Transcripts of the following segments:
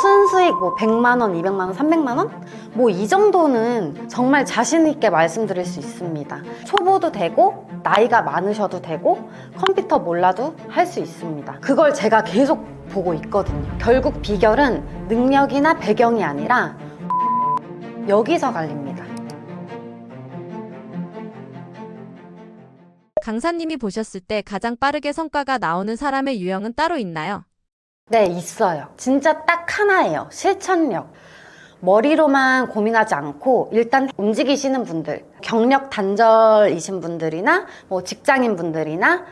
순수익 뭐 100만 원, 200만 원, 300만 원? 뭐 이 정도는 정말 자신 있게 말씀드릴 수 있습니다. 초보도 되고 나이가 많으셔도 되고 컴퓨터 몰라도 할 수 있습니다. 그걸 제가 계속 보고 있거든요. 결국 비결은 능력이나 배경이 아니라 여기서 갈립니다. 강사님이 보셨을 때 가장 빠르게 성과가 나오는 사람의 유형은 따로 있나요? 네, 있어요. 진짜 딱 하나예요. 실천력. 머리로만 고민하지 않고 일단 움직이시는 분들, 경력 단절이신 분들이나 뭐 직장인 분들이나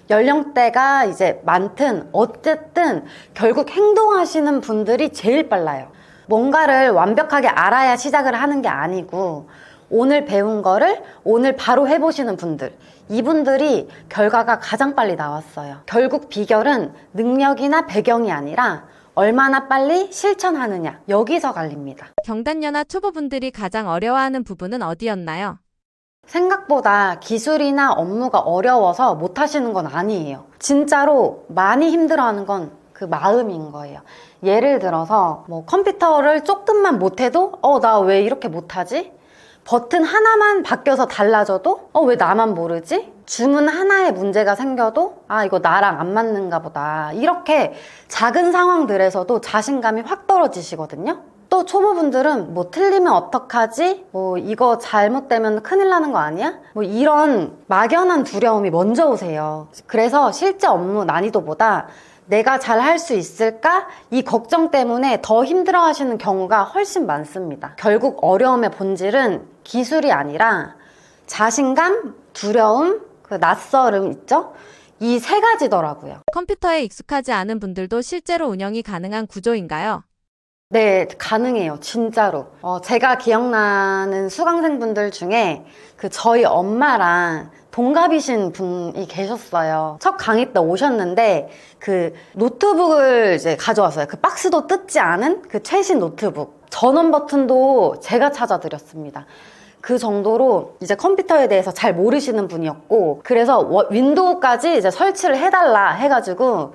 연령대가 이제 많든 어쨌든 결국 행동하시는 분들이 제일 빨라요. 뭔가를 완벽하게 알아야 시작을 하는 게 아니고 오늘 배운 거를 오늘 바로 해보시는 분들, 이분들이 결과가 가장 빨리 나왔어요. 결국 비결은 능력이나 배경이 아니라 얼마나 빨리 실천하느냐, 여기서 갈립니다. 경단녀나 초보분들이 가장 어려워하는 부분은 어디였나요? 생각보다 기술이나 업무가 어려워서 못하시는 건 아니에요. 진짜로 많이 힘들어하는 건 그 마음인 거예요. 예를 들어서 뭐 컴퓨터를 조금만 못해도 나 왜 이렇게 못하지? 버튼 하나만 바뀌어서 달라져도 왜 나만 모르지? 주문 하나에 문제가 생겨도 이거 나랑 안 맞는가 보다. 이렇게 작은 상황들에서도 자신감이 확 떨어지시거든요. 또 초보분들은 뭐 틀리면 어떡하지? 뭐 이거 잘못되면 큰일 나는 거 아니야? 뭐 이런 막연한 두려움이 먼저 오세요. 그래서 실제 업무 난이도보다 내가 잘 할 수 있을까? 이 걱정 때문에 더 힘들어 하시는 경우가 훨씬 많습니다. 결국 어려움의 본질은 기술이 아니라 자신감, 두려움, 그 낯설음 있죠? 이 세 가지더라고요. 컴퓨터에 익숙하지 않은 분들도 실제로 운영이 가능한 구조인가요? 네, 가능해요. 진짜로. 제가 기억나는 수강생분들 중에 저희 엄마랑 동갑이신 분이 계셨어요. 첫 강의 때 오셨는데 노트북을 이제 가져왔어요. 박스도 뜯지 않은 최신 노트북. 전원 버튼도 제가 찾아드렸습니다. 그 정도로 이제 컴퓨터에 대해서 잘 모르시는 분이었고, 그래서 윈도우까지 이제 설치를 해달라 해가지고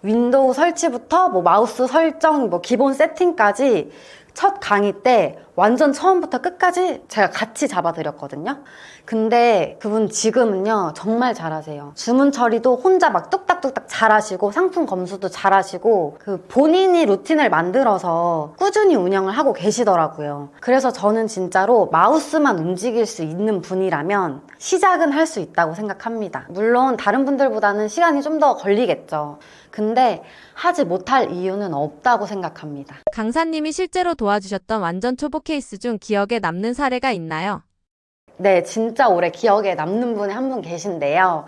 윈도우 설치부터 뭐 마우스 설정, 뭐 기본 세팅까지 첫 강의 때 완전 처음부터 끝까지 제가 같이 잡아드렸거든요. 근데 그분 지금은요 정말 잘하세요. 주문 처리도 혼자 막 뚝딱뚝딱 잘하시고 상품 검수도 잘하시고 본인이 루틴을 만들어서 꾸준히 운영을 하고 계시더라고요. 그래서 저는 진짜로 마우스만 움직일 수 있는 분이라면 시작은 할 수 있다고 생각합니다. 물론 다른 분들보다는 시간이 좀 더 걸리겠죠. 근데 하지 못할 이유는 없다고 생각합니다. 강사님이 실제로 도와주셨던 완전 초보 케이스 중 기억에 남는 사례가 있나요? 네, 진짜 오래 기억에 남는 분이 한 분 계신데요.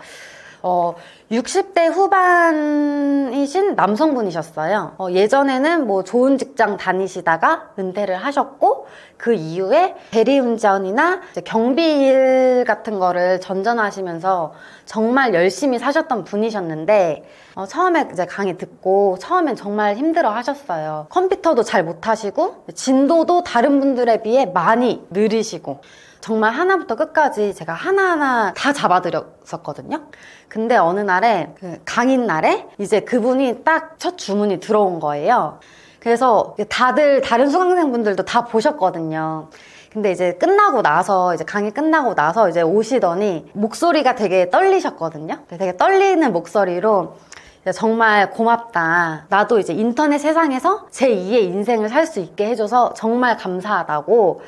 60대 후반이신 남성분이셨어요. 예전에는 뭐 좋은 직장 다니시다가 은퇴를 하셨고, 그 이후에 대리운전이나 이제 경비일 같은 거를 전전하시면서 정말 열심히 사셨던 분이셨는데, 처음에 이제 강의 듣고 처음엔 정말 힘들어 하셨어요. 컴퓨터도 잘 못하시고, 진도도 다른 분들에 비해 많이 느리시고, 정말 하나부터 끝까지 제가 하나하나 다 잡아드렸었거든요. 근데 어느 날에 강의 날에 이제 그분이 딱 첫 주문이 들어온 거예요. 그래서 다들 다른 수강생분들도 다 보셨거든요. 근데 이제 강의 끝나고 나서 이제 오시더니 목소리가 되게 떨리셨거든요. 되게 떨리는 목소리로 정말 고맙다. 나도 이제 인터넷 세상에서 제2의 인생을 살 수 있게 해줘서 정말 감사하다고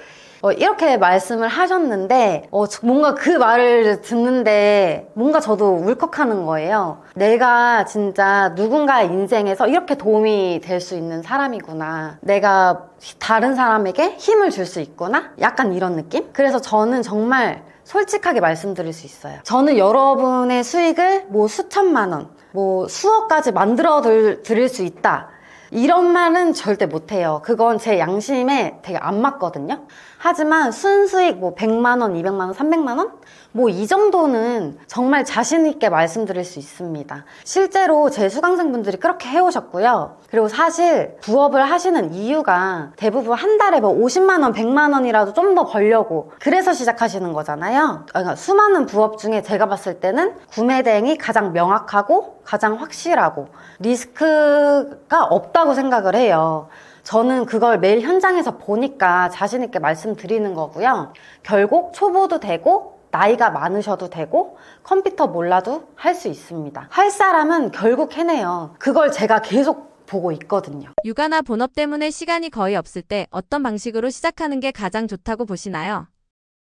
이렇게 말씀을 하셨는데 뭔가 그 말을 듣는데 뭔가 저도 울컥하는 거예요. 내가 진짜 누군가의 인생에서 이렇게 도움이 될 수 있는 사람이구나. 내가 다른 사람에게 힘을 줄 수 있구나. 약간 이런 느낌? 그래서 저는 정말 솔직하게 말씀드릴 수 있어요. 저는 여러분의 수익을 뭐 수천만 원, 뭐 수억까지 만들어 드릴 수 있다. 이런 말은 절대 못해요. 그건 제 양심에 되게 안 맞거든요. 하지만 순수익 뭐 100만 원, 200만 원, 300만 원? 뭐 이 정도는 정말 자신 있게 말씀드릴 수 있습니다. 실제로 제 수강생분들이 그렇게 해오셨고요. 그리고 사실 부업을 하시는 이유가 대부분 한 달에 뭐 50만 원, 100만 원이라도 좀 더 벌려고 그래서 시작하시는 거잖아요. 그러니까 수많은 부업 중에 제가 봤을 때는 구매 대행이 가장 명확하고 가장 확실하고 리스크가 없다고 생각을 해요. 저는 그걸 매일 현장에서 보니까 자신 있게 말씀드리는 거고요. 결국 초보도 되고 나이가 많으셔도 되고 컴퓨터 몰라도 할 수 있습니다. 할 사람은 결국 해내요. 그걸 제가 계속 보고 있거든요. 육아나 본업 때문에 시간이 거의 없을 때 어떤 방식으로 시작하는 게 가장 좋다고 보시나요?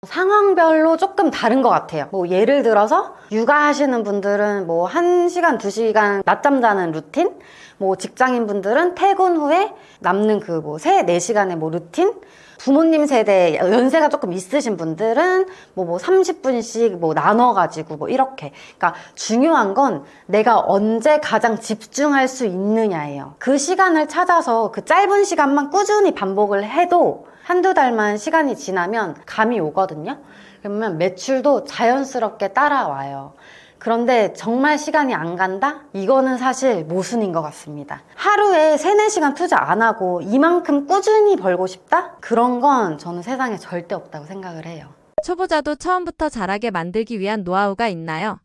상황별로 조금 다른 것 같아요. 뭐 예를 들어서 육아하시는 분들은 뭐 1시간, 2시간 낮잠 자는 루틴, 뭐 직장인 분들은 퇴근 후에 남는 그 뭐 3, 4시간의 뭐 루틴, 부모님 세대 연세가 조금 있으신 분들은 뭐 30분씩 뭐 나눠가지고 뭐 이렇게. 그러니까 중요한 건 내가 언제 가장 집중할 수 있느냐예요. 그 시간을 찾아서 그 짧은 시간만 꾸준히 반복을 해도 한두 달만 시간이 지나면 감이 오거든요. 그러면 매출도 자연스럽게 따라와요. 그런데 정말 시간이 안 간다? 이거는 사실 모순인 것 같습니다. 하루에 3, 4시간 투자 안 하고 이만큼 꾸준히 벌고 싶다? 그런 건 저는 세상에 절대 없다고 생각을 해요. 초보자도 처음부터 잘하게 만들기 위한 노하우가 있나요?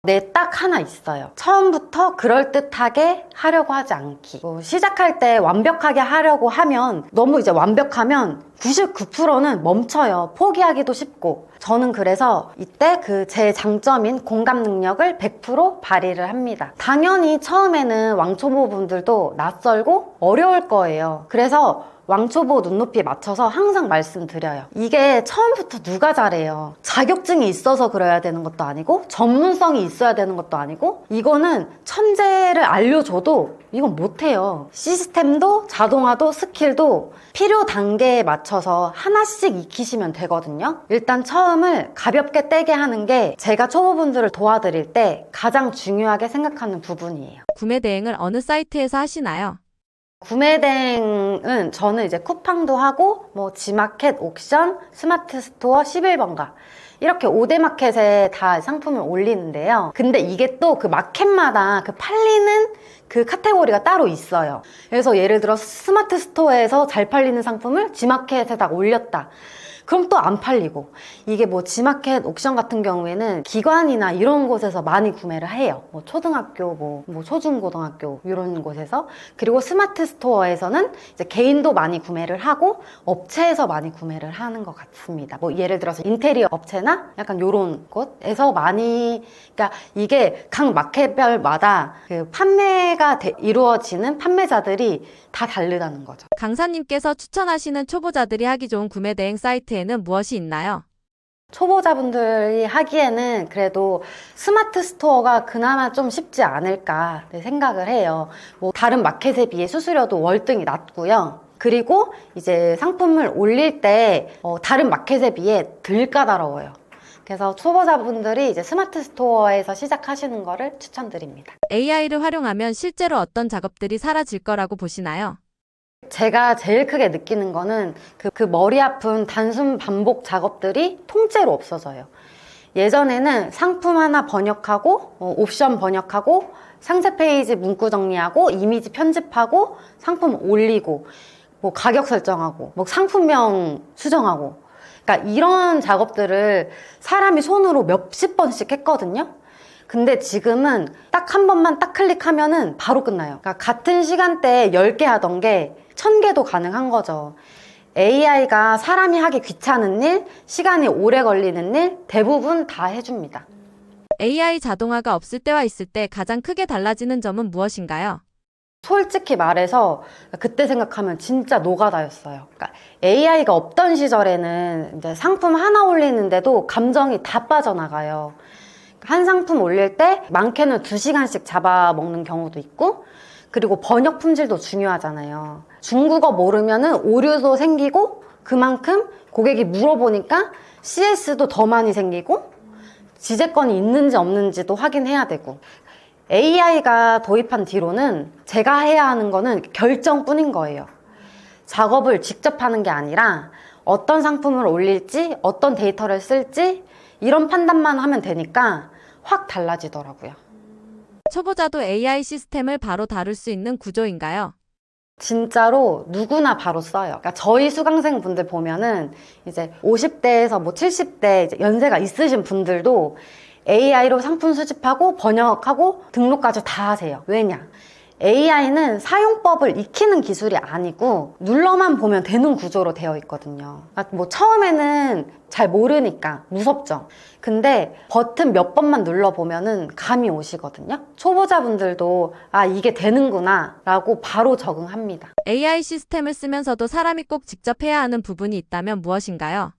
네, 딱 하나 있어요. 처음부터 그럴듯하게 하려고 하지 않기. 시작할 때 완벽하게 하려고 하면 너무 이제 완벽하면 99%는 멈춰요. 포기하기도 쉽고. 저는 그래서 이때 그 제 장점인 공감 능력을 100% 발휘를 합니다. 당연히 처음에는 왕초보 분들도 낯설고 어려울 거예요. 그래서 왕초보 눈높이에 맞춰서 항상 말씀드려요. 이게 처음부터 누가 잘해요. 자격증이 있어서 그래야 되는 것도 아니고 전문성이 있어야 되는 것도 아니고 이거는 천재를 알려줘도 이건 못해요. 시스템도 자동화도 스킬도 필요 단계에 맞춰서 하나씩 익히시면 되거든요. 일단 처음을 가볍게 떼게 하는 게 제가 초보분들을 도와드릴 때 가장 중요하게 생각하는 부분이에요. 구매 대행을 어느 사이트에서 하시나요? 구매 대행은 저는 이제 쿠팡도 하고 뭐 지마켓, 옥션, 스마트 스토어, 11번가 이렇게 5대 마켓에 다 상품을 올리는데요. 근데 이게 또 그 마켓마다 그 팔리는 그 카테고리가 따로 있어요. 그래서 예를 들어 스마트 스토어에서 잘 팔리는 상품을 지마켓에다 올렸다. 그럼 또 안 팔리고. 이게 뭐 지마켓, 옥션 같은 경우에는 기관이나 이런 곳에서 많이 구매를 해요. 뭐 초등학교, 뭐 초중고등학교 이런 곳에서. 그리고 스마트 스토어에서는 이제 개인도 많이 구매를 하고 업체에서 많이 구매를 하는 것 같습니다. 뭐 예를 들어서 인테리어 업체나 약간 이런 곳에서 많이, 그러니까 이게 각 마켓별마다 그 판매가 이루어지는 판매자들이 다 다르다는 거죠. 강사님께서 추천하시는 초보자들이 하기 좋은 구매 대행 사이트에는 무엇이 있나요? 초보자분들이 하기에는 그래도 스마트 스토어가 그나마 좀 쉽지 않을까 생각을 해요. 뭐 다른 마켓에 비해 수수료도 월등히 낮고요. 그리고 이제 상품을 올릴 때 다른 마켓에 비해 덜 까다로워요. 그래서 초보자분들이 이제 스마트 스토어에서 시작하시는 거를 추천드립니다. AI를 활용하면 실제로 어떤 작업들이 사라질 거라고 보시나요? 제가 제일 크게 느끼는 거는 그 머리 아픈 단순 반복 작업들이 통째로 없어져요. 예전에는 상품 하나 번역하고 옵션 번역하고 상세 페이지 문구 정리하고 이미지 편집하고 상품 올리고 뭐 가격 설정하고 뭐 상품명 수정하고 그러니까 이런 작업들을 사람이 손으로 몇십 번씩 했거든요. 근데 지금은 딱 한 번만 딱 클릭하면은 바로 끝나요. 그러니까 같은 시간대에 10개 하던 게 1000개도 가능한 거죠. AI가 사람이 하기 귀찮은 일, 시간이 오래 걸리는 일 대부분 다 해줍니다. AI 자동화가 없을 때와 있을 때 가장 크게 달라지는 점은 무엇인가요? 솔직히 말해서 그때 생각하면 진짜 노가다였어요. 그러니까 AI가 없던 시절에는 이제 상품 하나 올리는데도 감정이 다 빠져나가요. 한 상품 올릴 때 많게는 2시간씩 잡아먹는 경우도 있고 그리고 번역 품질도 중요하잖아요. 중국어 모르면은 오류도 생기고 그만큼 고객이 물어보니까 CS도 더 많이 생기고 지재권이 있는지 없는지도 확인해야 되고 AI가 도입한 뒤로는 제가 해야 하는 거는 결정뿐인 거예요. 작업을 직접 하는 게 아니라 어떤 상품을 올릴지 어떤 데이터를 쓸지 이런 판단만 하면 되니까 확 달라지더라고요. 초보자도 AI 시스템을 바로 다룰 수 있는 구조인가요? 진짜로 누구나 바로 써요. 그러니까 저희 수강생 분들 보면은 이제 50대에서 뭐 70대 이제 연세가 있으신 분들도 AI로 상품 수집하고 번역하고 등록까지 다 하세요. 왜냐? AI는 사용법을 익히는 기술이 아니고 눌러만 보면 되는 구조로 되어 있거든요. 뭐 처음에는 잘 모르니까 무섭죠. 근데 버튼 몇 번만 눌러보면은 감이 오시거든요. 초보자분들도 아, 이게 되는구나 라고 바로 적응합니다. AI 시스템을 쓰면서도 사람이 꼭 직접 해야 하는 부분이 있다면 무엇인가요?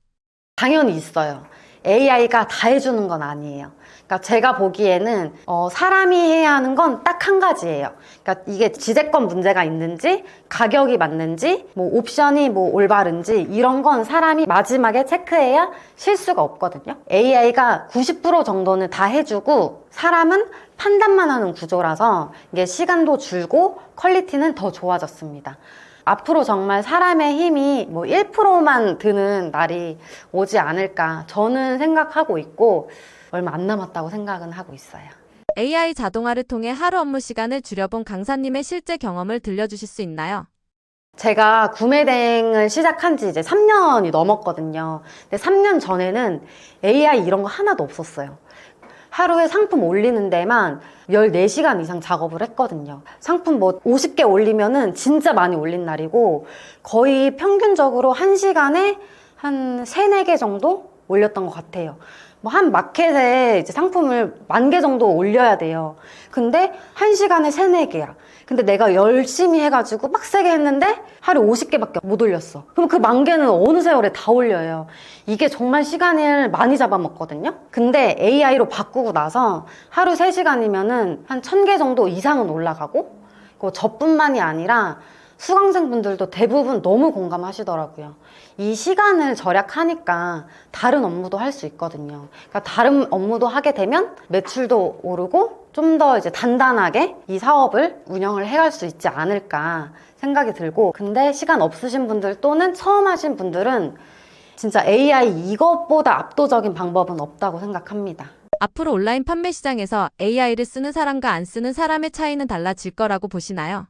당연히 있어요. AI가 다 해주는 건 아니에요. 그러니까 제가 보기에는 사람이 해야 하는 건 딱 한 가지예요. 그러니까 이게 지재권 문제가 있는지, 가격이 맞는지, 뭐 옵션이 뭐 올바른지 이런 건 사람이 마지막에 체크해야 실수가 없거든요. AI가 90% 정도는 다 해주고 사람은 판단만 하는 구조라서 이게 시간도 줄고 퀄리티는 더 좋아졌습니다. 앞으로 정말 사람의 힘이 뭐 1%만 드는 날이 오지 않을까 저는 생각하고 있고 얼마 안 남았다고 생각은 하고 있어요. AI 자동화를 통해 하루 업무 시간을 줄여본 강사님의 실제 경험을 들려주실 수 있나요? 제가 구매 대행을 시작한 지 이제 3년이 넘었거든요. 근데 3년 전에는 AI 이런 거 하나도 없었어요. 하루에 상품 올리는 데만 14시간 이상 작업을 했거든요. 상품 뭐 50개 올리면은 진짜 많이 올린 날이고 거의 평균적으로 1시간에 한 3, 4개 정도 올렸던 것 같아요. 뭐 한 마켓에 이제 상품을 10,000개 정도 올려야 돼요. 근데 1시간에 3, 4개야. 근데 내가 열심히 해가지고 빡세게 했는데 하루 50개밖에 못 올렸어. 그럼 그 10,000개는 어느 세월에 다 올려요. 이게 정말 시간을 많이 잡아먹거든요. 근데 AI로 바꾸고 나서 하루 3시간이면은 한 1,000개 정도 이상은 올라가고 저뿐만이 아니라 수강생분들도 대부분 너무 공감하시더라고요. 이 시간을 절약하니까 다른 업무도 할 수 있거든요. 그러니까 다른 업무도 하게 되면 매출도 오르고 좀 더 이제 단단하게 이 사업을 운영을 해갈 수 있지 않을까 생각이 들고, 근데 시간 없으신 분들 또는 처음 하신 분들은 진짜 AI 이것보다 압도적인 방법은 없다고 생각합니다. 앞으로 온라인 판매 시장에서 AI를 쓰는 사람과 안 쓰는 사람의 차이는 달라질 거라고 보시나요?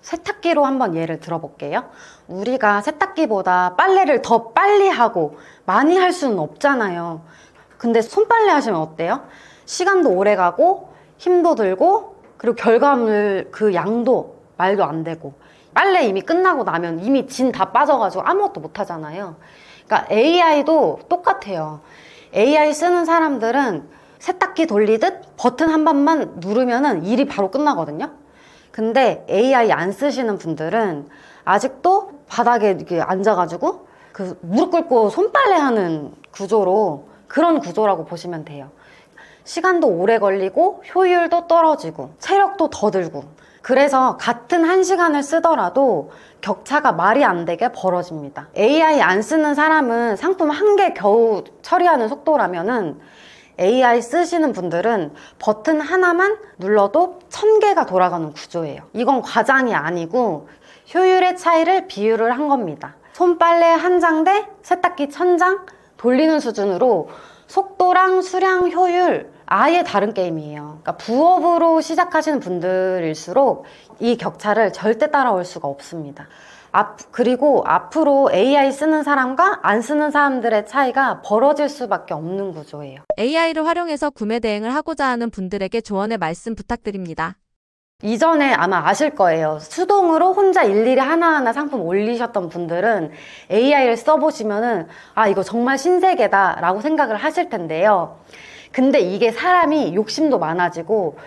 세탁기로 한번 예를 들어볼게요. 우리가 세탁기보다 빨래를 더 빨리 하고 많이 할 수는 없잖아요. 근데 손빨래 하시면 어때요? 시간도 오래 가고 힘도 들고 그리고 결과물 그 양도 말도 안 되고 빨래 이미 끝나고 나면 이미 진 다 빠져가지고 아무것도 못 하잖아요. 그러니까 AI도 똑같아요. AI 쓰는 사람들은 세탁기 돌리듯 버튼 한 번만 누르면은 일이 바로 끝나거든요. 근데 AI 안 쓰시는 분들은 아직도 바닥에 이렇게 앉아가지고 그 무릎 꿇고 손빨래 하는 구조로, 그런 구조라고 보시면 돼요. 시간도 오래 걸리고 효율도 떨어지고 체력도 더 들고, 그래서 같은 1시간을 쓰더라도 격차가 말이 안 되게 벌어집니다. AI 안 쓰는 사람은 상품 1개 겨우 처리하는 속도라면은 AI 쓰시는 분들은 버튼 하나만 눌러도 1,000개가 돌아가는 구조예요. 이건 과장이 아니고 효율의 차이를 비유를 한 겁니다. 손빨래 1장 대 세탁기 1,000장 돌리는 수준으로 속도랑 수량, 효율 아예 다른 게임이에요. 그러니까 부업으로 시작하시는 분들일수록 이 격차를 절대 따라올 수가 없습니다. 그리고 앞으로 AI 쓰는 사람과 안 쓰는 사람들의 차이가 벌어질 수밖에 없는 구조예요. AI를 활용해서 구매 대행을 하고자 하는 분들에게 조언의 말씀 부탁드립니다. 이전에 아마 아실 거예요. 수동으로 혼자 일일이 하나하나 상품 올리셨던 분들은 AI를 써보시면은 아, 이거 정말 신세계다 라고 생각을 하실 텐데요. 근데 이게 사람이 욕심도 많아지고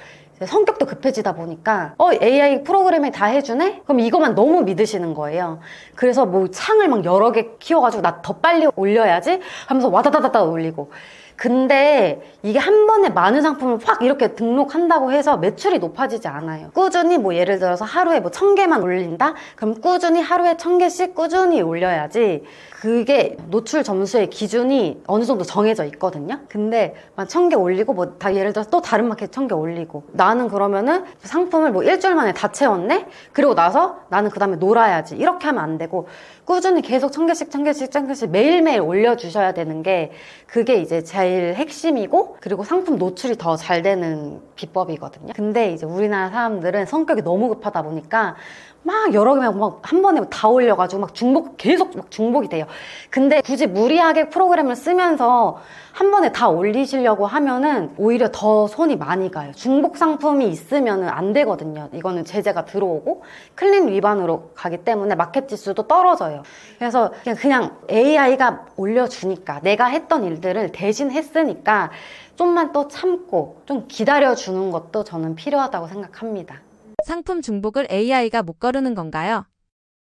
성격도 급해지다 보니까 AI 프로그램이 다 해주네? 그럼 이것만 너무 믿으시는 거예요. 그래서 뭐 창을 막 여러 개 키워가지고 나 더 빨리 올려야지 하면서 와다다다다 올리고, 근데 이게 한 번에 많은 상품을 확 이렇게 등록한다고 해서 매출이 높아지지 않아요. 꾸준히 뭐 예를 들어서 하루에 뭐 1,000개만 올린다? 그럼 꾸준히 하루에 1,000개씩 꾸준히 올려야지. 그게 노출 점수의 기준이 어느 정도 정해져 있거든요. 근데 막 1,000개 올리고 뭐 다 예를 들어서 또 다른 마켓 1,000개 올리고, 나는 그러면은 상품을 뭐 일주일 만에 다 채웠네? 그리고 나서 나는 그 다음에 놀아야지. 이렇게 하면 안 되고 꾸준히 계속 1,000개씩 1,000개씩 1,000개씩 매일매일 올려주셔야 되는 게, 그게 이제 제일 핵심이고 그리고 상품 노출이 더 잘 되는 비법이거든요. 근데 이제 우리나라 사람들은 성격이 너무 급하다 보니까 막 여러 개 막 한 번에 다 올려가지고 막 계속 막 중복이 돼요. 근데 굳이 무리하게 프로그램을 쓰면서 한 번에 다 올리시려고 하면은 오히려 더 손이 많이 가요. 중복 상품이 있으면은 안 되거든요. 이거는 제재가 들어오고 클린 위반으로 가기 때문에 마켓 지수도 떨어져요. 그래서 그냥 AI가 올려주니까, 내가 했던 일들을 대신 했으니까 좀만 또 참고 좀 기다려주는 것도 저는 필요하다고 생각합니다. 상품 중복을 AI가 못 거르는 건가요?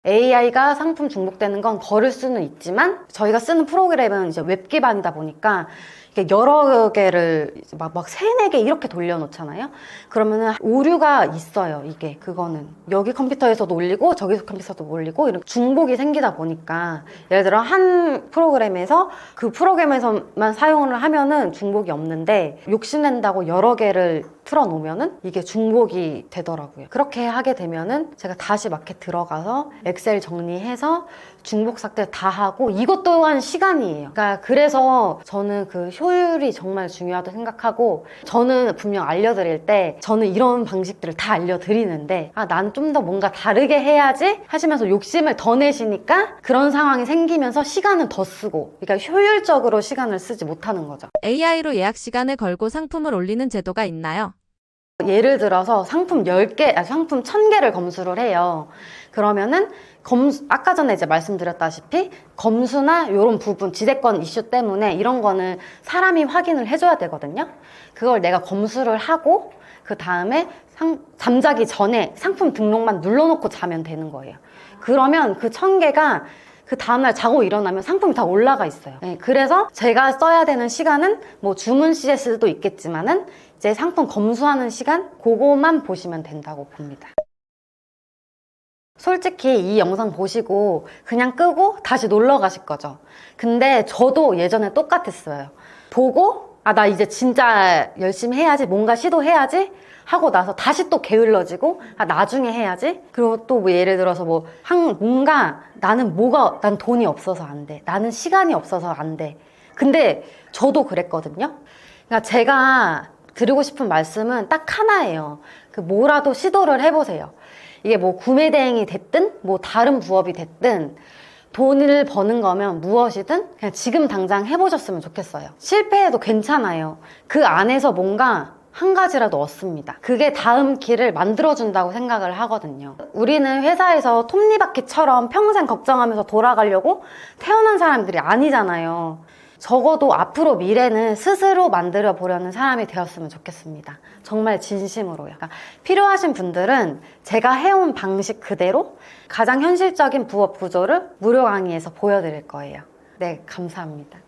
AI가 상품 중복되는 건 거를 수는 있지만, 저희가 쓰는 프로그램은 이제 웹 기반이다 보니까 이게 여러 개를 이제 막 세네 개 이렇게 돌려놓잖아요. 그러면은 오류가 있어요. 이게 그거는 여기 컴퓨터에서도 올리고 저기 컴퓨터에서도 올리고 이런 중복이 생기다 보니까, 예를 들어 한 프로그램에서 그 프로그램에서만 사용을 하면은 중복이 없는데 욕심낸다고 여러 개를 틀어놓으면은 이게 중복이 되더라고요. 그렇게 하게 되면은 제가 다시 마켓 들어가서 엑셀 정리해서 중복 삭제 다 하고, 이것 또한 시간이에요. 그러니까 그래서 저는 그 효율이 정말 중요하다고 생각하고, 저는 분명 알려드릴 때 저는 이런 방식들을 다 알려드리는데, 난 좀 더 뭔가 다르게 해야지 하시면서 욕심을 더 내시니까 그런 상황이 생기면서 시간은 더 쓰고, 그러니까 효율적으로 시간을 쓰지 못하는 거죠. AI로 예약 시간을 걸고 상품을 올리는 제도가 있나요? 예를 들어서 상품 10개, 상품 1000개를 검수를 해요. 그러면은 아까 전에 이제 말씀드렸다시피 검수나 이런 부분, 지대권 이슈 때문에 이런 거는 사람이 확인을 해줘야 되거든요. 그걸 내가 검수를 하고 그 다음에 잠자기 전에 상품 등록만 눌러놓고 자면 되는 거예요. 그러면 그 1000개가 그 다음날 자고 일어나면 상품이 다 올라가 있어요. 네, 그래서 제가 써야 되는 시간은 뭐 주문 CS도 있겠지만은 이제 상품 검수하는 시간, 그거만 보시면 된다고 봅니다. 솔직히 이 영상 보시고 그냥 끄고 다시 놀러 가실 거죠. 근데 저도 예전에 똑같았어요. 보고 나 이제 진짜 열심히 해야지, 뭔가 시도해야지 하고 나서 다시 또 게을러지고 나중에 해야지. 그리고 또 뭐 예를 들어서 뭔가 난 돈이 없어서 안 돼, 나는 시간이 없어서 안 돼. 근데 저도 그랬거든요. 그러니까 제가 드리고 싶은 말씀은 딱 하나예요. 뭐라도 시도를 해보세요. 이게 뭐 구매 대행이 됐든 뭐 다른 부업이 됐든 돈을 버는 거면 무엇이든 그냥 지금 당장 해보셨으면 좋겠어요. 실패해도 괜찮아요. 그 안에서 뭔가 한 가지라도 얻습니다. 그게 다음 길을 만들어준다고 생각을 하거든요. 우리는 회사에서 톱니바퀴처럼 평생 걱정하면서 돌아가려고 태어난 사람들이 아니잖아요. 적어도 앞으로 미래는 스스로 만들어 보려는 사람이 되었으면 좋겠습니다. 정말 진심으로요. 그러니까 필요하신 분들은 제가 해온 방식 그대로 가장 현실적인 부업 구조를 무료 강의에서 보여드릴 거예요. 네, 감사합니다.